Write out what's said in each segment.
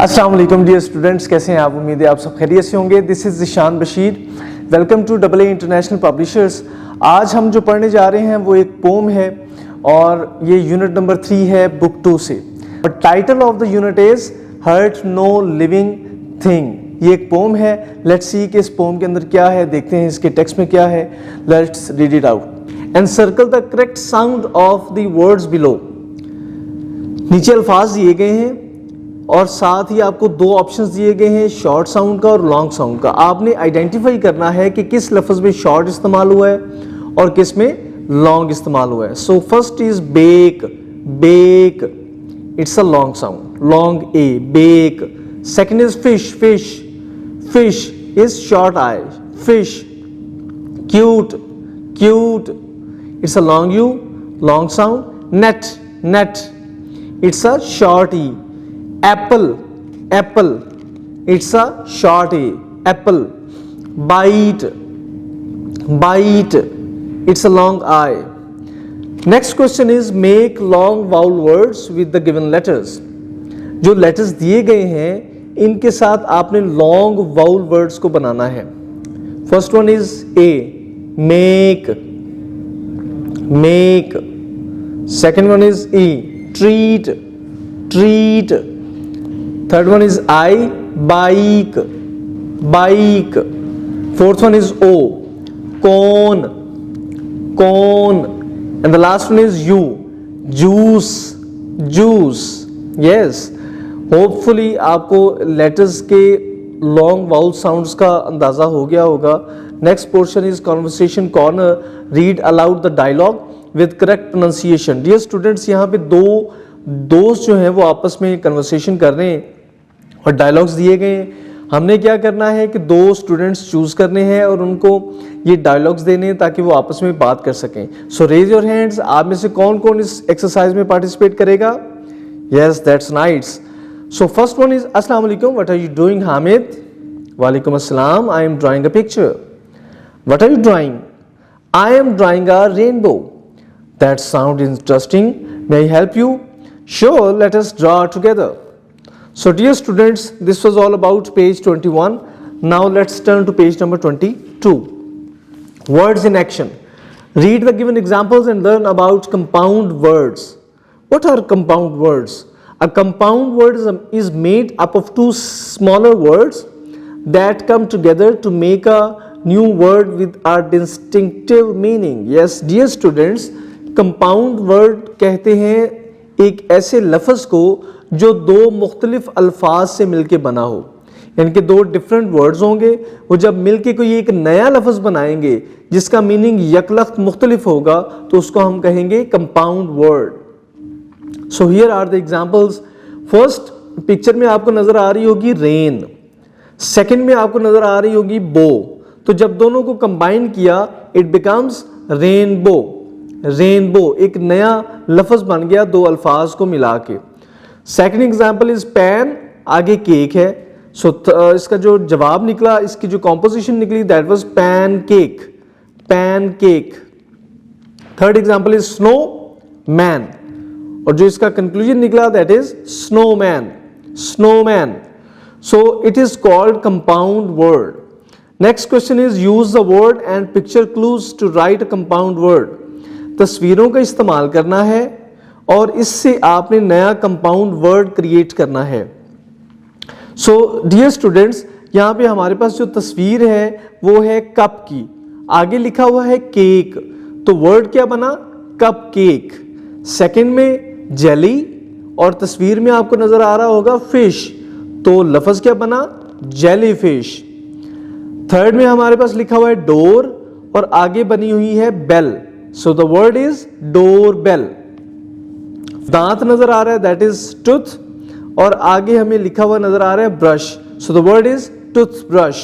अस्सलाम वालेकुम dear students, कैसे हैं आप? उम्मीद है आप सब खैरियत से होंगे। This is Zeeshan Bashir, welcome to AA international publishers. आज हम जो पढ़ने जा रहे हैं वो एक पोम है और ये यूनिट नंबर 3 है बुक 2 से। और title of the unit is hurt no living thing. ये एक पोम है। लेट्स सी कि इस पोम के अंदर क्या है, देखते हैं इसके टेक्स्ट में क्या है। Let's read it out and circle the correct sound of the words below. नीचे अल्फाज दिए गए हैं और साथ ही आपको दो ऑप्शंस दिए गए हैं, शॉर्ट साउंड का और लॉन्ग साउंड का। आपने आइडेंटिफाई करना है कि किस लफ्ज में शॉर्ट इस्तेमाल हुआ है और किस में लॉन्ग इस्तेमाल हुआ है। So first is bake, bake, it's a long sound, long A, bake. Second is fish, fish, fish is short I, fish. Cute, cute, it's a long U, long sound. Net, net, it's a short E. Apple, apple, it's a short A, apple. Bite, bite, it's a long I. Next question is make long vowel words with the given letters. जो letters दिए गए हैं इनके साथ आपने long vowel words को बनाना है। First one is A, make, make. Second one is E, treat, treat. Third one is I, bike, bike. Fourth one is O, cone, cone. And the last one is U, juice, juice. Yes. Hopefully आपको letters के long vowel sounds का अंदाज़ा हो गया होगा. Next portion is conversation corner. Read aloud the dialogue with correct pronunciation. Dear students, यहाँ पे दो दोस्त जो हैं वो आपस में कन्वर्सेशन कर रहे हैं और डायलॉग्स दिए गए हैं। हमने क्या करना है कि दो स्टूडेंट्स चूज करने हैं और उनको ये डायलॉग्स देने हैं ताकि वो आपस में बात कर सकें। सो रेज योर हैंड्स। आप में से कौन कौन इस एक्सरसाइज में पार्टिसिपेट करेगा? Yes, that's nice. So first one is अस्सलाम वालेकुम, what are you doing? Hamid, वालेकुम अस्सलाम, I am drawing a picture. What are you drawing? I am drawing a rainbow. That sound interesting, may I help you? Sure, let us draw together. So dear students, this was all about page 21. Now let's turn to page number 22. Words in action. Read the given examples and learn about compound words. What are compound words? A compound word is made up of two smaller words that come together to make a new word with a distinctive meaning. Yes, dear students, compound word कहते हैं एक ऐसे लफ्ज़ को जो दो मुख्तलिफ अल्फाज से मिलके बना हो, यानी कि दो डिफरेंट वर्ड्स होंगे, वो जब मिलके कोई एक नया लफ्ज़ बनाएंगे जिसका मीनिंग यकलख्त मुख्तलिफ होगा तो उसको हम कहेंगे compound word. So here are the examples. First picture में आपको नजर आ रही होगी रेन, सेकंड में आपको नजर आ रही होगी बो। तो जब दोनों को कंबाइन किया इट बिकम्स रेनबो। रेनबो एक नया लफ्ज़ बन गया दो अल्फाज को मिला के। सेकेंड एग्जाम्पल इज पैन, आगे केक है। सो इसका जो जवाब निकला, इसकी जो कॉम्पोजिशन निकली, that was pancake, pancake. Third example is snowman और जो इसका कंक्लूजन निकला that is snowman, snowman. So it is called compound word. Next question is use the word and picture clues to write a compound word. तस्वीरों का इस्तेमाल करना है और इससे आपने नया कंपाउंड वर्ड क्रिएट करना है। सो डियर स्टूडेंट्स, यहाँ पे हमारे पास जो तस्वीर है वो है कप की, आगे लिखा हुआ है केक, तो वर्ड क्या बना? Cup cake. सेकंड में जेली और तस्वीर में आपको नजर आ रहा होगा फिश, तो लफ्ज क्या बना? Jelly fish. थर्ड में हमारे पास लिखा हुआ है डोर और आगे बनी हुई है bell, so the word is doorbell. दांत नजर आ रहा है दैट इज टूथ और आगे हमें लिखा हुआ नजर आ रहा है brush, so the word is toothbrush.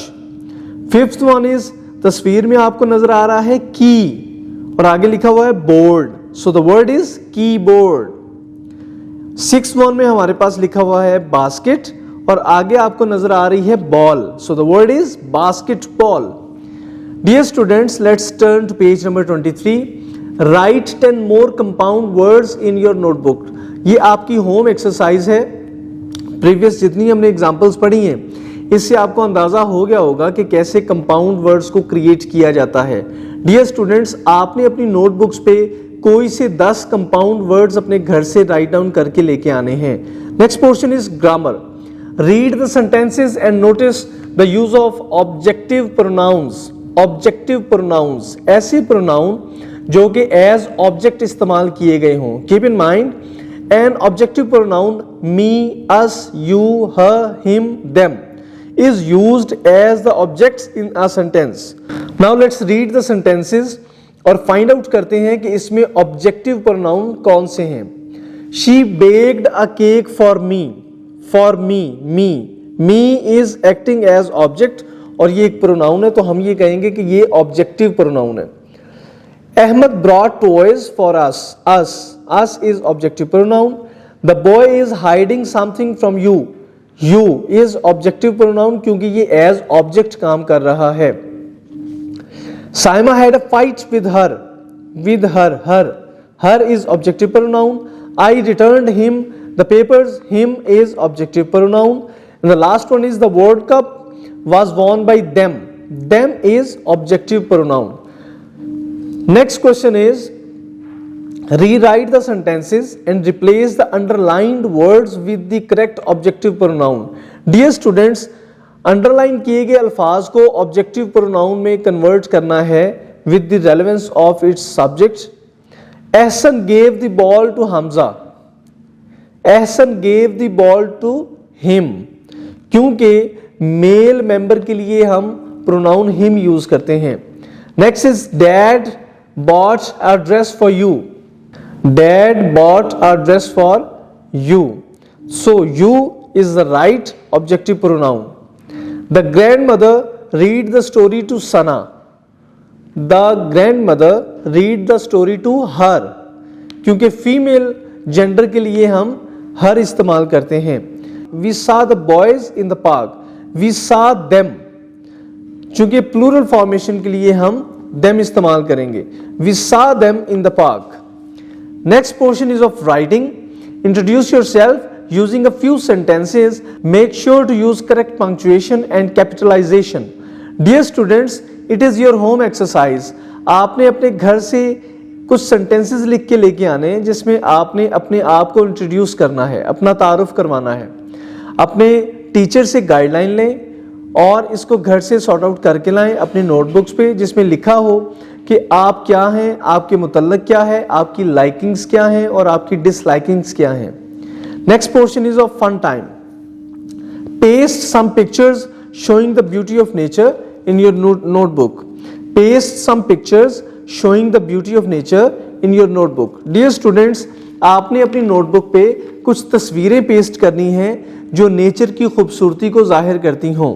Fifth one is तस्वीर में आपको नजर आ रहा है की और आगे लिखा हुआ है board, so the word is keyboard. Sixth one में हमारे पास लिखा हुआ है बास्केट और आगे आपको नजर आ रही है ball, so the word is basketball. Dear students, let's turn to page number 23. Write 10 more compound words in your notebook. ये आपकी होम एक्सरसाइज है। प्रीवियस जितनी हमने एग्जांपल्स पढ़ी हैं, इससे आपको अंदाजा हो गया होगा कि कैसे कंपाउंड वर्ड्स को क्रिएट किया जाता है। डियर स्टूडेंट्स, आपने अपनी नोटबुक्स पे कोई से 10 कंपाउंड वर्ड्स अपने घर से राइट डाउन करके लेके आने हैं। Next portion is grammar. Read the sentences and notice the use of objective pronouns. Objective pronouns, ऐसे प्रोनाउन जो कि एज ऑब्जेक्ट इस्तेमाल किए गए हों। Keep in mind, an objective pronoun me, us, you, her, him, them is used as the objects in a sentence. Now let's read the sentences और find out करते हैं कि इसमें objective pronoun कौन से हैं। She baked a cake for me. For me, me, me is acting as object और ये एक pronoun है, तो हम ये कहेंगे कि ये objective pronoun है। Ahmed brought toys for us. Us is objective pronoun. The boy is hiding something from you. You is objective pronoun क्योंकि ये as object काम कर रहा है। Saima had a fight with her. With her. Her is objective pronoun. I returned him the papers. Him is objective pronoun. And the last one is the World Cup was won by them. Them is objective pronoun. Next question is, rewrite the sentences and replace the underlined words with the correct objective pronoun. Dear students, underline किए गए अल्फाज को objective pronoun में convert करना है with the relevance of its subject. Ahsan gave the ball to Hamza. Ahsan gave the ball to him. क्योंकि male member के लिए हम pronoun him use करते हैं। Next is dad bought a dress for you. Dad bought a dress for you. So you is the right objective pronoun. The grandmother read the story to Sana. The grandmother read the story to her. क्योंकि female gender के लिए हम her इस्तेमाल करते हैं। We saw the boys in the park. We saw them. चूंकि plural formation के लिए हम them इस्तेमाल करेंगे। We saw them in the park. Next portion is of writing. Introduce yourself using a few sentences. Make sure to use correct punctuation and capitalization. Dear students, it is your home exercise. आपने अपने घर से कुछ sentences लिख के लेके आने हैं जिसमें आपने अपने आप को इंट्रोड्यूस करना है, अपना तारुफ करवाना है। अपने टीचर से गाइडलाइन लें और इसको घर से सॉर्ट आउट करके लाएं अपनी नोटबुक्स पे, जिसमें लिखा हो कि आप क्या हैं, आपके मुतल्लक क्या है, आपकी लाइकिंग्स क्या हैं और आपकी डिसलाइकिंग्स क्या हैं। Next portion is of fun time. Paste some pictures showing the beauty of nature in your notebook. Paste some pictures showing the beauty of nature in your notebook. Dear students, आपने अपनी notebook पे कुछ तस्वीरें paste करनी हैं जो nature की खूबसूरती को जाहिर करती हों।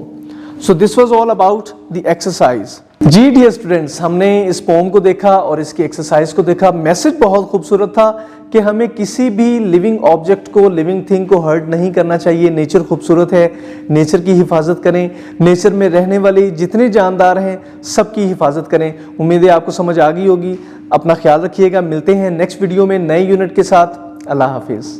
So this was all about the exercise. जी डियर स्टूडेंट्स, हमने इस पोम को देखा और इसकी एक्सरसाइज को देखा। मैसेज बहुत खूबसूरत था कि हमें किसी भी लिविंग ऑब्जेक्ट को, लिविंग थिंग को हर्ट नहीं करना चाहिए। नेचर खूबसूरत है, नेचर की हिफाजत करें। नेचर में रहने वाले जितने जानदार हैं सबकी हिफाजत करें। उम्मीद है आपको समझ आ गई होगी। अपना ख्याल रखिएगा। मिलते हैं नेक्स्ट वीडियो में नए यूनिट के साथ। अल्लाह हाफिज़।